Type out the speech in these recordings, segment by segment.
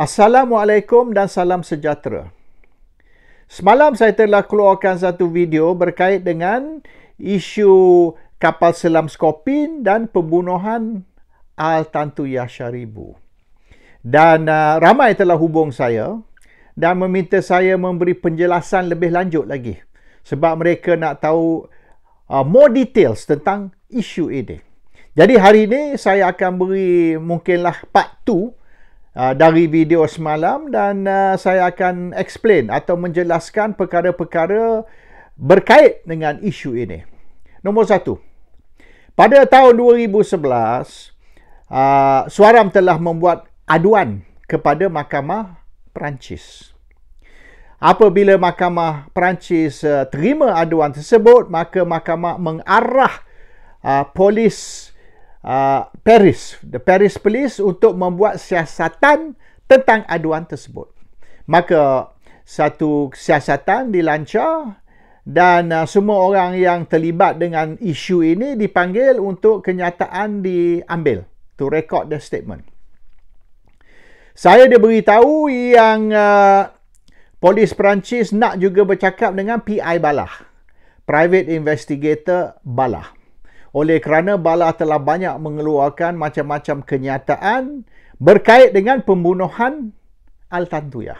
Assalamualaikum dan salam sejahtera. Semalam saya telah keluarkan satu video berkait dengan isu kapal selam Skopin dan pembunuhan Al-Tantuya Sharibu. Dan ramai telah hubung saya dan meminta saya memberi penjelasan lebih lanjut lagi sebab mereka nak tahu more details tentang isu ini. Jadi hari ini saya akan beri mungkinlah part 2 dari video semalam dan saya akan explain atau menjelaskan perkara-perkara berkait dengan isu ini. Nombor 1. Pada tahun 2011, Suaram telah membuat aduan kepada Mahkamah Perancis. Apabila Mahkamah Perancis terima aduan tersebut, maka Mahkamah mengarah polis Paris, the Paris Police untuk membuat siasatan tentang aduan tersebut. Maka satu siasatan dilancar dan semua orang yang terlibat dengan isu ini dipanggil untuk kenyataan diambil, to record the statement. Saya diberitahu yang polis Perancis nak juga bercakap dengan PI Balah, Private Investigator Balah. Oleh kerana Balah telah banyak mengeluarkan macam-macam kenyataan berkait dengan pembunuhan Al-Tantuya.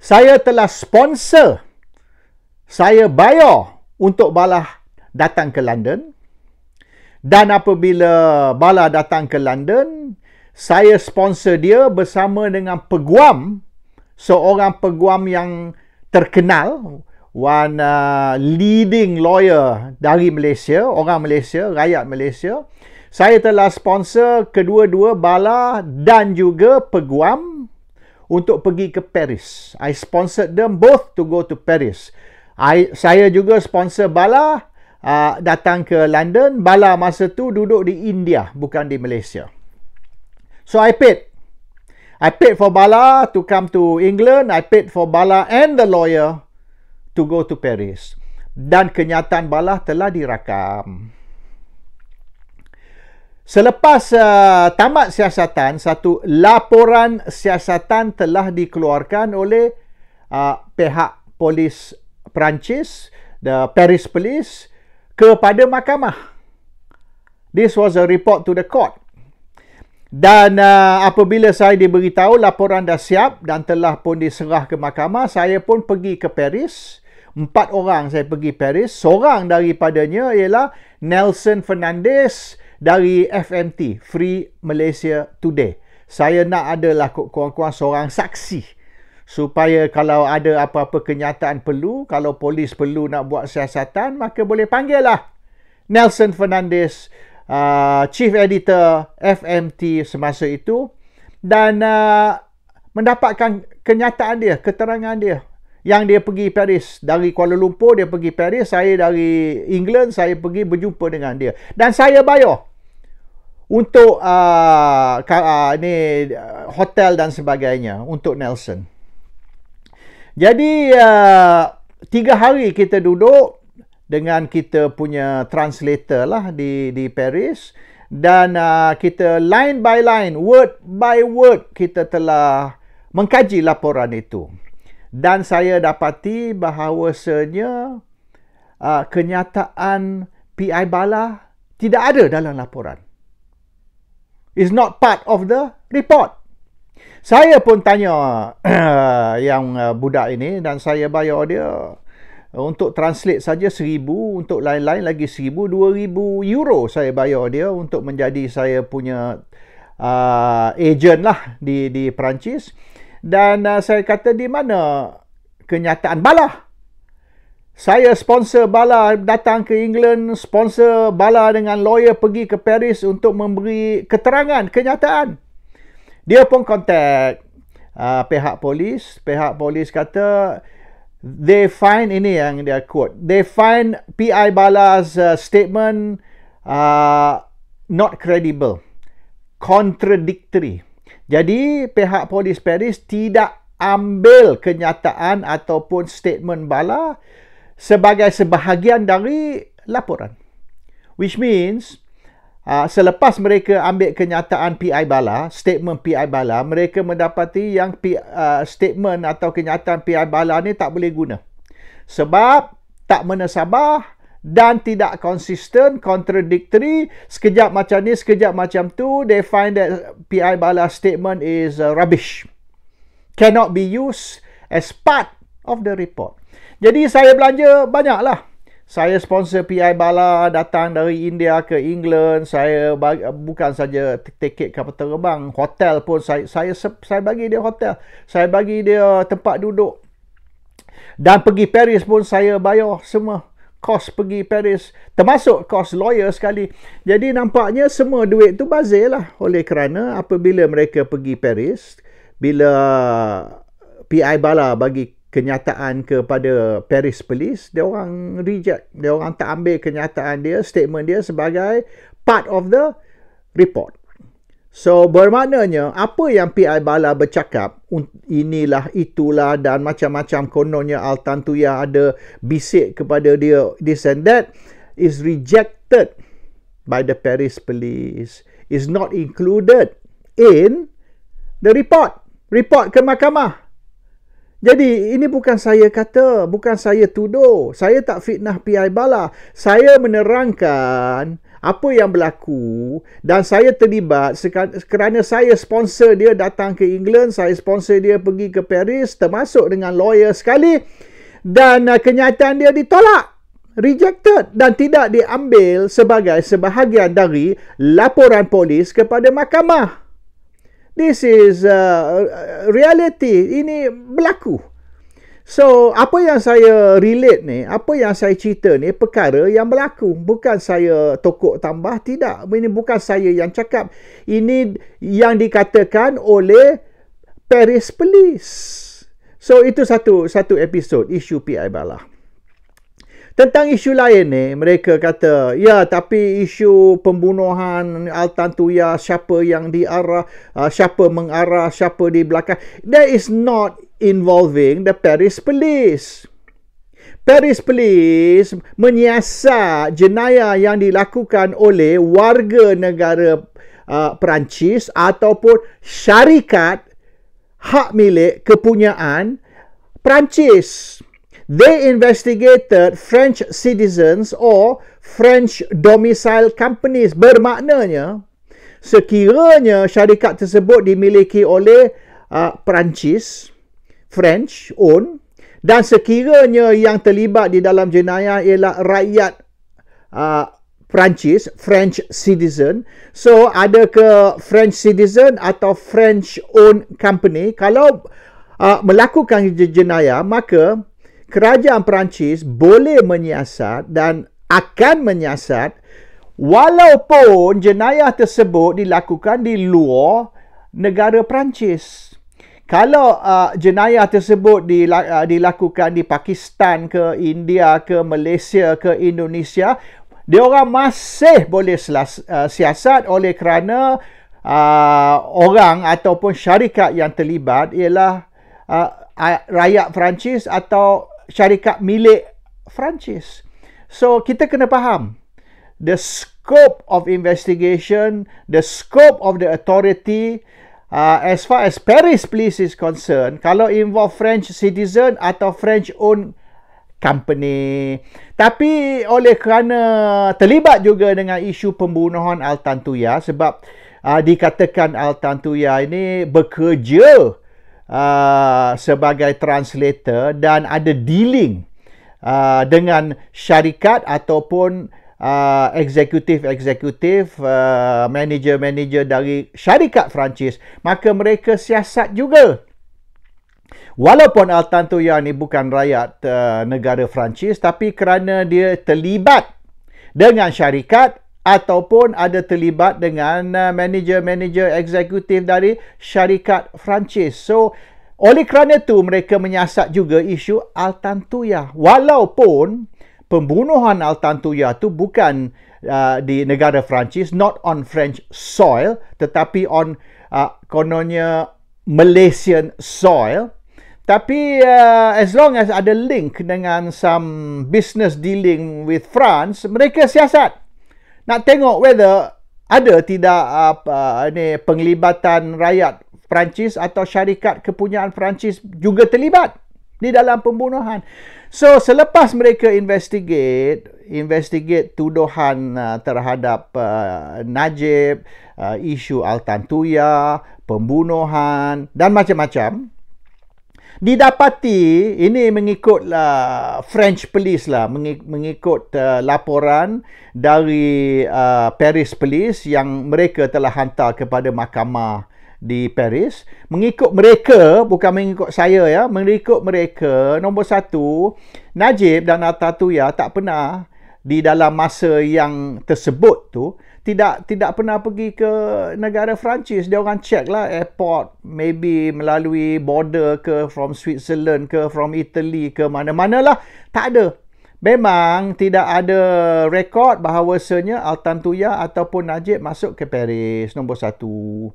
Saya telah sponsor, saya bayar untuk Balah datang ke London. Dan apabila Balah datang ke London, saya sponsor dia bersama dengan peguam, seorang peguam yang terkenal, one leading lawyer dari Malaysia, orang Malaysia, rakyat Malaysia. Saya telah sponsor kedua-dua Balah dan juga peguam untuk pergi ke Paris. I sponsored them both to go to Paris. Saya juga sponsor Balah datang ke London. Balah masa tu duduk di India, bukan di Malaysia. So I paid for Balah to come to England. I paid for Balah and the lawyer to go to Paris. Dan kenyataan Balah telah dirakam. Selepas tamat siasatan, satu laporan siasatan telah dikeluarkan oleh pihak polis Perancis, the Paris Police, kepada mahkamah. This was a report to the court. Dan apabila saya diberitahu laporan dah siap dan telah pun diserah ke mahkamah, saya pun pergi ke Paris. 4 orang saya pergi Paris. Seorang daripadanya ialah Nelson Fernandez dari FMT, Free Malaysia Today. Saya nak adalah kurang-kurang seorang saksi supaya kalau ada apa-apa kenyataan perlu, kalau polis perlu nak buat siasatan, maka boleh panggil lah Nelson Fernandez, Chief Editor FMT semasa itu, dan mendapatkan kenyataan dia, keterangan dia. Yang dia pergi Paris. Dari Kuala Lumpur dia pergi Paris, saya dari England, saya pergi berjumpa dengan dia. Dan saya bayar untuk hotel dan sebagainya untuk Nelson. Jadi 3 hari kita duduk dengan kita punya translator lah di Paris, dan kita line by line, word by word kita telah mengkaji laporan itu. Dan saya dapati bahawasanya kenyataan PI Balah tidak ada dalam laporan. It's not part of the report. Saya pun tanya yang budak ini dan saya bayar dia untuk translate saja 1,000, untuk lain-lain lagi 1,000, 2,000 euro saya bayar dia untuk menjadi saya punya agent lah di Perancis. Dan saya kata, di mana kenyataan Balah? Saya sponsor Balah datang ke England, sponsor Balah dengan lawyer pergi ke Paris untuk memberi keterangan, kenyataan. Dia pun kontak pihak polis. Pihak polis kata, they find, ini yang dia quote, they find PI Balah's statement not credible, contradictory. Jadi pihak polis Paris tidak ambil kenyataan ataupun statement Balah sebagai sebahagian dari laporan. Which means selepas mereka ambil kenyataan PI Bala, statement PI Bala, mereka mendapati yang statement atau kenyataan PI Bala ni tak boleh guna. Sebab tak menasabah dan tidak konsisten, contradictory, sekejap macam ni, sekejap macam tu. They find that PI Bala statement is rubbish. Cannot be used as part of the report. Jadi saya belanja banyaklah. Saya sponsor PI Bala datang dari India ke England. Saya bukan saja tiket kapal terbang, hotel pun saya bagi dia hotel. Saya bagi dia tempat duduk. Dan pergi Paris pun saya bayar semua. Kos pergi Paris, termasuk kos lawyer sekali. Jadi nampaknya semua duit tu bazir lah. Oleh kerana apabila mereka pergi Paris, bila PI Bala bagi kenyataan kepada Paris Police, dia orang reject. Dia orang tak ambil kenyataan dia, statement dia sebagai part of the report. So bermaknanya apa yang PI Bala bercakap, inilah itulah dan macam-macam, kononnya Altantuya ada bisik kepada dia, this and that, is rejected by the Paris Police, is not included in the report ke mahkamah. Jadi ini bukan saya kata, bukan saya tuduh, saya tak fitnah PI Bala. Saya menerangkan apa yang berlaku dan saya terlibat kerana saya sponsor dia datang ke England, saya sponsor dia pergi ke Paris, termasuk dengan lawyer sekali, dan kenyataan dia ditolak, rejected, dan tidak diambil sebagai sebahagian dari laporan polis kepada mahkamah. This is reality. Ini berlaku. So, apa yang saya relate ni, apa yang saya cerita ni, perkara yang berlaku. Bukan saya tokok tambah, tidak. Ini bukan saya yang cakap. Ini yang dikatakan oleh Paris Police. So, itu satu episod, isu PI Bala. Tentang isu lain ni, mereka kata, ya, tapi isu pembunuhan Altantuya, siapa yang diarah, siapa mengarah, siapa di belakang, that is not involving the Paris Police. Paris Police menyiasat jenayah yang dilakukan oleh warga negara Perancis ataupun syarikat hak milik kepunyaan Perancis. They investigated French citizens or French domicile companies. Bermaknanya, sekiranya syarikat tersebut dimiliki oleh Perancis, French own, dan sekiranya yang terlibat di dalam jenayah ialah rakyat Perancis, French citizen. So, ada ke French citizen atau French own company. Kalau melakukan jenayah, maka kerajaan Perancis boleh menyiasat dan akan menyiasat walaupun jenayah tersebut dilakukan di luar negara Perancis. Kalau jenayah tersebut dilakukan di Pakistan ke India ke Malaysia ke Indonesia, dia orang masih boleh siasat oleh kerana orang ataupun syarikat yang terlibat ialah rakyat Perancis atau syarikat milik Perancis. So, kita kena faham the scope of investigation, the scope of the authority, as far as Paris Police is concerned, kalau involve French citizen atau French owned company. Tapi oleh kerana terlibat juga dengan isu pembunuhan Altantuya, sebab dikatakan Altantuya ini bekerja sebagai translator dan ada dealing dengan syarikat ataupun eksekutif, manager dari syarikat Perancis, maka mereka siasat juga. Walaupun Altantuya ni bukan rakyat negara Perancis, tapi kerana dia terlibat dengan syarikat ataupun ada terlibat dengan manager eksekutif dari syarikat Perancis. So, oleh kerana itu mereka menyiasat juga isu Altantuya. Walaupun pembunuhan Altantuya itu bukan di negara Perancis, not on French soil, tetapi on kononnya Malaysian soil. Tapi as long as ada link dengan some business dealing with France, mereka siasat. Nak tengok whether Ada tidak penglibatan rakyat Perancis atau syarikat kepunyaan Perancis juga terlibat di dalam pembunuhan. So selepas mereka investigate tuduhan terhadap Najib, isu Altan Tuya, pembunuhan dan macam-macam, didapati ini mengikut French police mengikut laporan dari Paris police yang mereka telah hantar kepada mahkamah di Paris. Mengikut mereka, bukan mengikut saya ya, mengikut mereka, nombor satu, Najib dan Altan Tuya tak pernah di dalam masa yang tersebut tu tidak pernah pergi ke negara Perancis. Dia orang check lah airport, maybe melalui border ke, from Switzerland ke, from Italy ke, mana-mana lah. Tak ada. Memang tidak ada rekod bahawasanya Altan Tuya ataupun Najib masuk ke Paris. Nombor satu.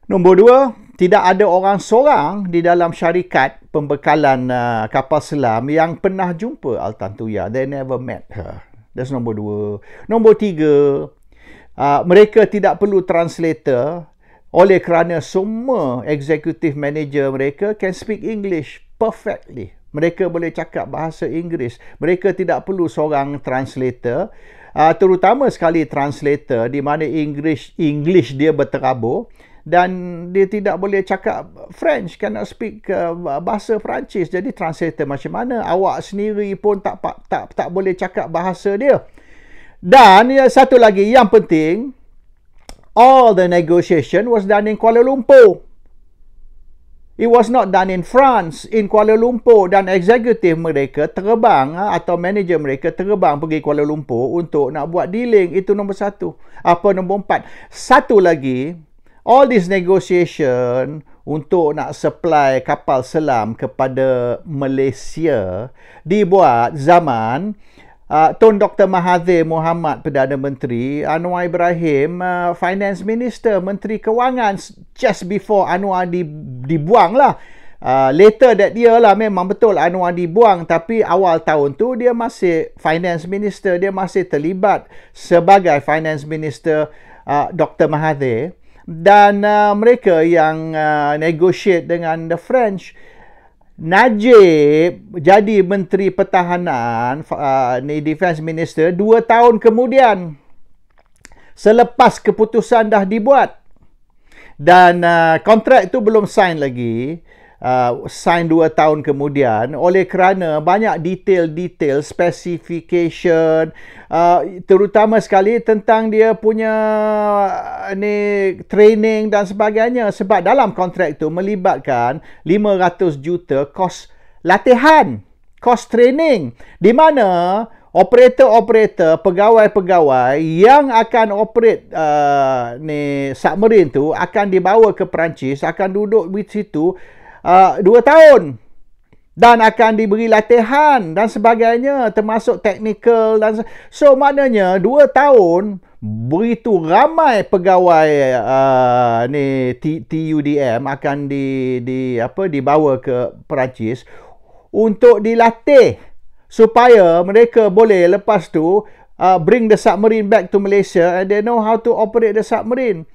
Nombor dua, tidak ada orang seorang di dalam syarikat pembekalan kapal selam yang pernah jumpa Altan Tuya. They never met her. That's nombor dua. Nombor tiga, mereka tidak perlu translator oleh kerana semua executive manager mereka can speak English perfectly. Mereka boleh cakap bahasa Inggeris. Mereka tidak perlu seorang translator. Terutama sekali translator di mana English dia berterabur. Dan dia tidak boleh cakap French, cannot speak bahasa Perancis. Jadi translator macam mana? Awak sendiri pun tak boleh cakap bahasa dia. Dan satu lagi yang penting, all the negotiation was done in Kuala Lumpur. It was not done in France, in Kuala Lumpur. Dan eksekutif mereka terbang atau manager mereka terbang pergi Kuala Lumpur untuk nak buat dealing. Itu nombor satu. Apa nombor empat? Satu lagi, all this negotiation untuk nak supply kapal selam kepada Malaysia dibuat zaman Tun Dr. Mahathir Mohamad Perdana Menteri, Anwar Ibrahim Finance Minister, Menteri Kewangan, just before Anwar dibuang lah. Later that year lah memang betul Anwar dibuang, tapi awal tahun tu dia masih Finance Minister, dia masih terlibat sebagai Finance Minister Dr. Mahathir. Dan mereka yang negotiate dengan the French. Najib jadi Menteri Pertahanan, Defense Minister 2 tahun kemudian selepas keputusan dah dibuat. Dan kontrak itu belum sign lagi. Sign 2 tahun kemudian oleh kerana banyak detail specification, terutama sekali tentang dia punya training dan sebagainya, sebab dalam kontrak itu melibatkan 500 juta kos latihan, kos training, di mana operator-operator, pegawai-pegawai yang akan operate submarine tu akan dibawa ke Perancis, akan duduk di situ 2 tahun dan akan diberi latihan dan sebagainya, termasuk teknikal dan so maknanya 2 tahun begitu ramai pegawai TUDM akan dibawa ke Perancis untuk dilatih supaya mereka boleh lepas tu bring the submarine back to Malaysia and they know how to operate the submarine.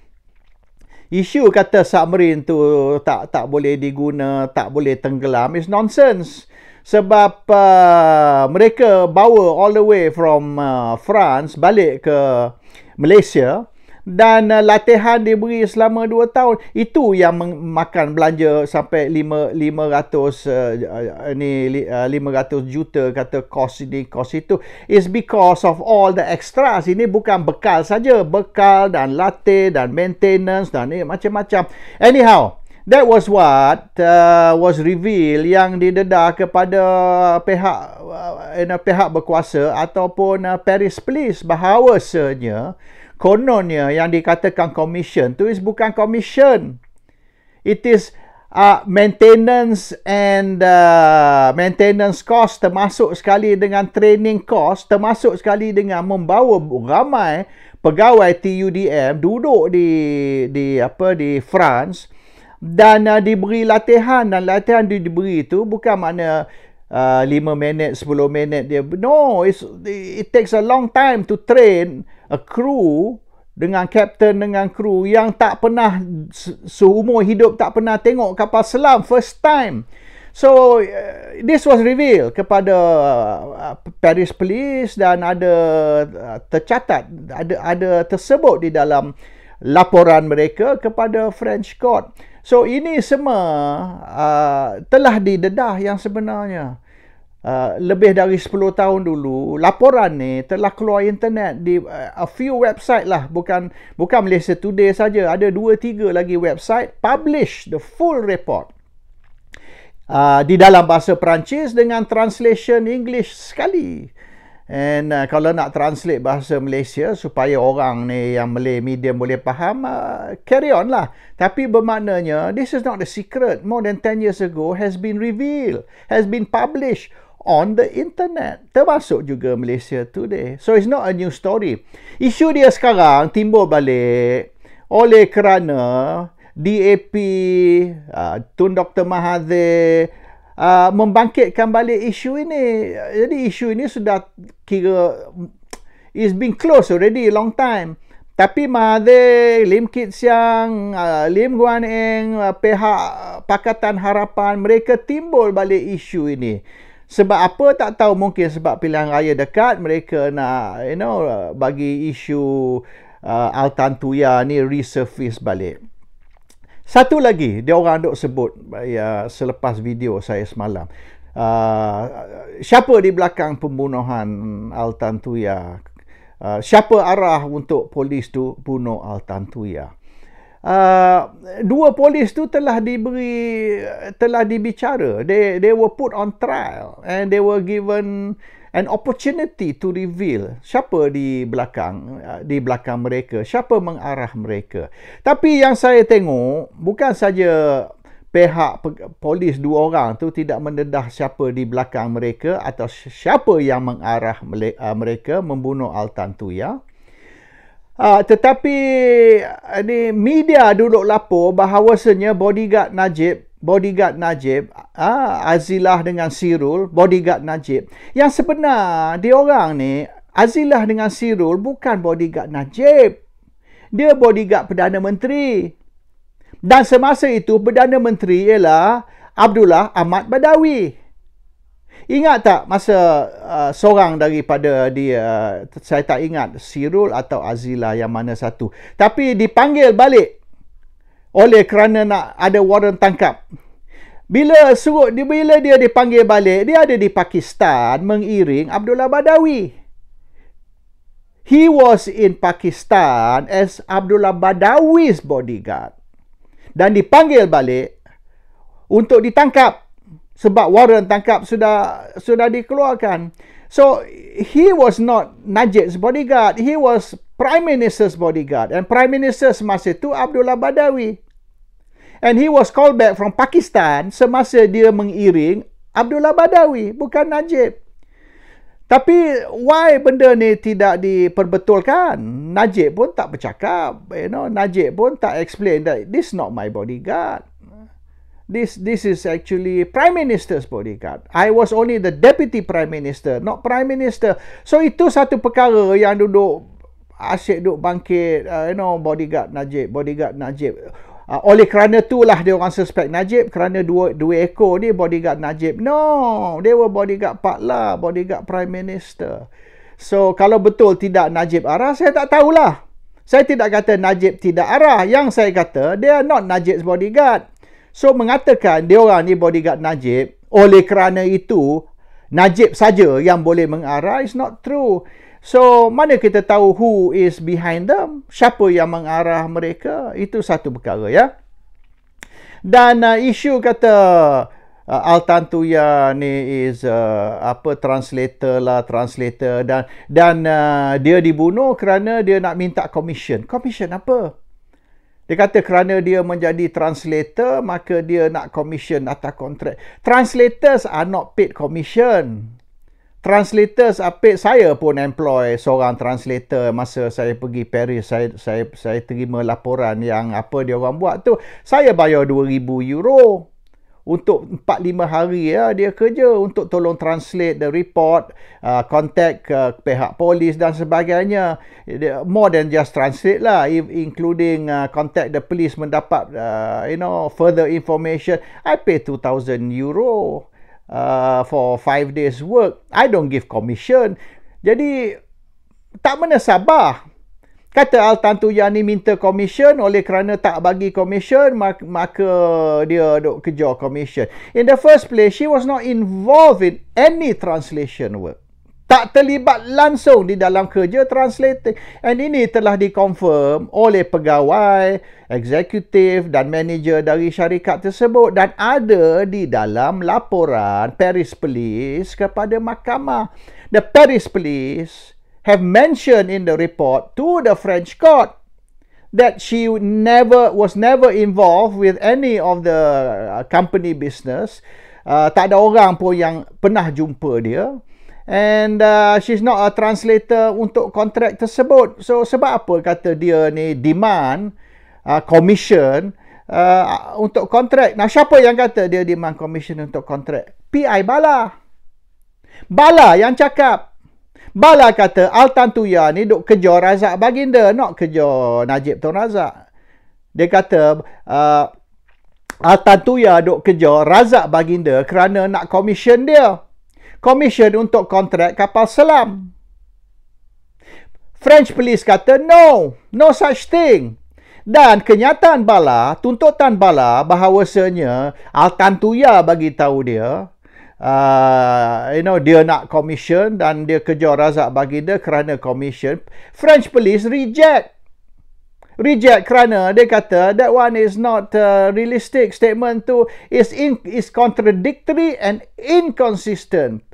Isu kata submarine tu tak boleh diguna, tak boleh tenggelam is nonsense. Sebab mereka bawa all the way from France balik ke Malaysia dan latihan diberi selama 2 tahun. Itu yang makan belanja sampai 500 juta kata kos itu is because of all the extras. Ini bukan bekal saja, bekal dan latih dan maintenance dan macam-macam. Anyhow, that was what was revealed yang didedah kepada pihak berkuasa ataupun Paris Police bahawasanya kononnya yang dikatakan commission tu is bukan commission. It is maintenance and maintenance cost, termasuk sekali dengan training cost, termasuk sekali dengan membawa ramai pegawai TUDM duduk di France dan diberi latihan, dan latihan diberi itu bukan makna 5 minit, 10 minit dia. No, it takes a long time to train a crew dengan kapten, dengan kru yang tak pernah seumur hidup tak pernah tengok kapal selam, first time. So this was revealed kepada Paris Police dan ada tercatat, ada tersebut di dalam laporan mereka kepada French Court. So ini semua telah didedah yang sebenarnya. Lebih dari 10 tahun dulu, laporan ni telah keluar internet di a few website lah, bukan Malaysia Today saja, ada 2-3 lagi website publish the full report di dalam bahasa Perancis dengan translation English sekali. And kalau nak translate bahasa Malaysia supaya orang ni yang Malay medium boleh faham, carry on lah. Tapi bermaknanya this is not a secret. More than 10 years ago has been revealed, has been published on the internet, termasuk juga Malaysia Today. So it's not a new story. Isu dia sekarang timbul balik oleh kerana DAP, Tun Dr. Mahathir membangkitkan balik isu ini. Jadi isu ini sudah kira is been closed already long time. Tapi Mahathir, Lim Kit Siang, Lim Guan Eng, pihak Pakatan Harapan, mereka timbul balik isu ini. Sebab apa tak tahu, mungkin sebab pilihan raya dekat, mereka nak bagi isu Altantuya ni resurface balik. Satu lagi dia orang duk sebut selepas video saya semalam, siapa di belakang pembunuhan Altantuya, siapa arah untuk polis tu bunuh Altantuya. Dua polis tu telah dibicara. They were put on trial and they were given an opportunity to reveal siapa di belakang mereka, siapa mengarah mereka. Tapi yang saya tengok bukan saja pihak polis dua orang tu tidak mendedah siapa di belakang mereka atau siapa yang mengarah mereka membunuh Altantuya. Tetapi media duduk lapor bahawasanya bodyguard Najib, Azilah dengan Sirul, bodyguard Najib. Yang sebenar diorang ni, Azilah dengan Sirul bukan bodyguard Najib. Dia bodyguard Perdana Menteri. Dan semasa itu Perdana Menteri ialah Abdullah Ahmad Badawi. Ingat tak masa seorang daripada dia, saya tak ingat Sirul atau Azilah yang mana satu, tapi dipanggil balik oleh kerana nak ada warrant tangkap. Bila dia dipanggil balik, dia ada di Pakistan mengiring Abdullah Badawi. He was in Pakistan as Abdullah Badawi's bodyguard. Dan dipanggil balik untuk ditangkap. Sebab warrant tangkap sudah dikeluarkan. So, he was not Najib's bodyguard. He was Prime Minister's bodyguard. And Prime Minister semasa itu Abdullah Badawi. And he was called back from Pakistan semasa dia mengiring Abdullah Badawi, bukan Najib. Tapi, why benda ni tidak diperbetulkan? Najib pun tak bercakap. Najib pun tak explain that this not my bodyguard. This is actually Prime Minister's bodyguard. I was only the Deputy Prime Minister, not Prime Minister. So itu satu perkara yang asyik bangkit, bodyguard Najib. Oleh kerana itulah dia orang suspect Najib, kerana dua ekor ni bodyguard Najib. No, they were bodyguard Pak La, bodyguard Prime Minister. So kalau betul tidak Najib arah, saya tak tahulah. Saya tidak kata Najib tidak arah. Yang saya kata, they are not Najib's bodyguard. So, mengatakan dia orang ni bodyguard Najib, oleh kerana itu, Najib saja yang boleh mengarah, is not true. So, mana kita tahu who is behind them? Siapa yang mengarah mereka? Itu satu perkara, ya. Dan isu kata Altantuya ni is translator dan dia dibunuh kerana dia nak minta commission. Commission apa? Dia kata kerana dia menjadi translator, maka dia nak commission atas kontrak. Translators are not paid commission. Translators are paid. Saya pun employ seorang translator masa saya pergi Paris. Saya terima laporan yang apa dia orang buat tu. Saya bayar €2,000 untuk 4-5 hari ya, dia kerja untuk tolong translate the report, contact pihak polis dan sebagainya. More than just translate lah, including contact the police, mendapat further information. I pay €2,000 for 5 days work. I don't give commission. Jadi tak mana sabar. Kata Altan Tuya ni minta commission, oleh kerana tak bagi commission, maka dia duk kejar commission. In the first place, she was not involved in any translation work. Tak terlibat langsung di dalam kerja translating. And ini telah dikonfirm oleh pegawai, eksekutif dan manager dari syarikat tersebut, dan ada di dalam laporan Paris Police kepada mahkamah. The Paris Police have mentioned in the report to the French court that she was never involved with any of the company business. Tak ada orang pun yang pernah jumpa dia. And she's not a translator untuk kontrak tersebut. So sebab apa kata dia ni demand commission untuk kontrak? Nah, siapa yang kata dia demand commission untuk kontrak? PI Bala. Bala yang cakap. Bala kata Altan Tuya ni duk kejar Razak Baginda, nak kejar Najib Tun Razak. Dia kata Altan Tuya duk kejar Razak Baginda kerana nak commission dia. Commission untuk kontrak kapal selam. French police kata no such thing. Dan kenyataan Bala, tuntutan Bala bahawasanya Altan Tuya bagi tahu dia dia nak commission dan dia kejar Razak Baginda kerana commission. French police reject kerana dia kata that one is not realistic. Statement tu is contradictory and inconsistent.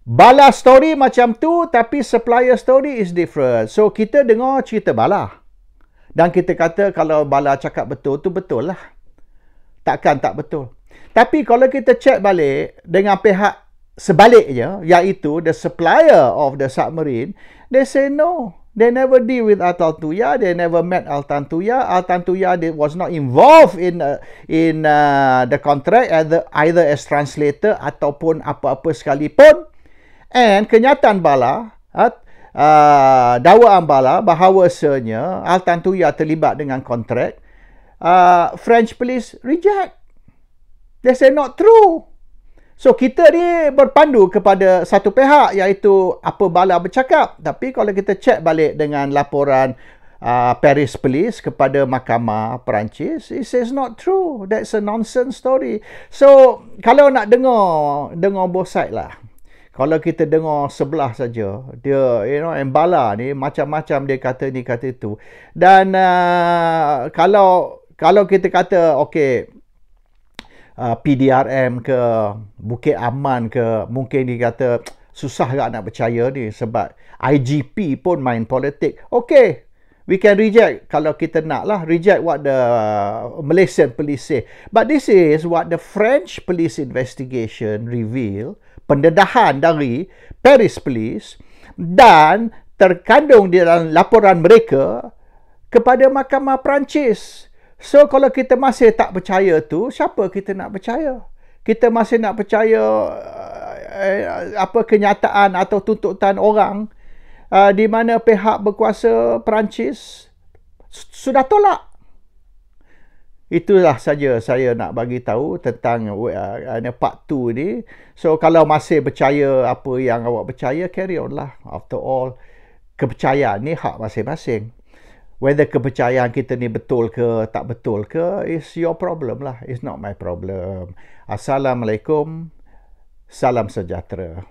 Bala story macam tu, tapi supplier story is different. So kita dengar cerita Bala dan kita kata kalau Bala cakap betul tu betul lah, takkan tak betul. Tapi kalau kita cek balik dengan pihak sebaliknya, iaitu the supplier of the submarine, they say no. They never deal with Altan Tuya. They never met Altan Tuya. Altan Tuya was not involved in the contract either as translator ataupun apa-apa sekalipun. And kenyataan Bala, dakwaan Bala bahawasanya Altan Tuya terlibat dengan kontrak, French police reject. They say not true. So kita ni berpandu kepada satu pihak, iaitu apa Bala bercakap. Tapi kalau kita cek balik dengan laporan Paris Police kepada mahkamah Perancis, it says not true. That's a nonsense story. So kalau nak dengar both side lah. Kalau kita dengar sebelah saja, dia and Bala ni macam-macam dia kata ni kata itu. Dan kalau kita kata okey, PDRM ke Bukit Aman ke, mungkin dia kata susah tak nak percaya ni sebab IGP pun main politik. Okay, we can reject kalau kita nak lah, reject what the Malaysian police say. But this is what the French police investigation reveal, pendedahan dari Paris Police, dan terkandung di dalam laporan mereka kepada mahkamah Perancis. So kalau kita masih tak percaya tu, siapa kita nak percaya? Kita masih nak percaya apa kenyataan atau tuntutan orang di mana pihak berkuasa Perancis sudah tolak. Itulah saja saya nak bagi tahu tentang part 2 ni. So kalau masih percaya apa yang awak percaya, carry on lah. After all, kepercayaan ni hak masing-masing. Whether kepercayaan kita ni betul ke tak betul ke, is your problem lah. It's not my problem. Assalamualaikum. Salam sejahtera.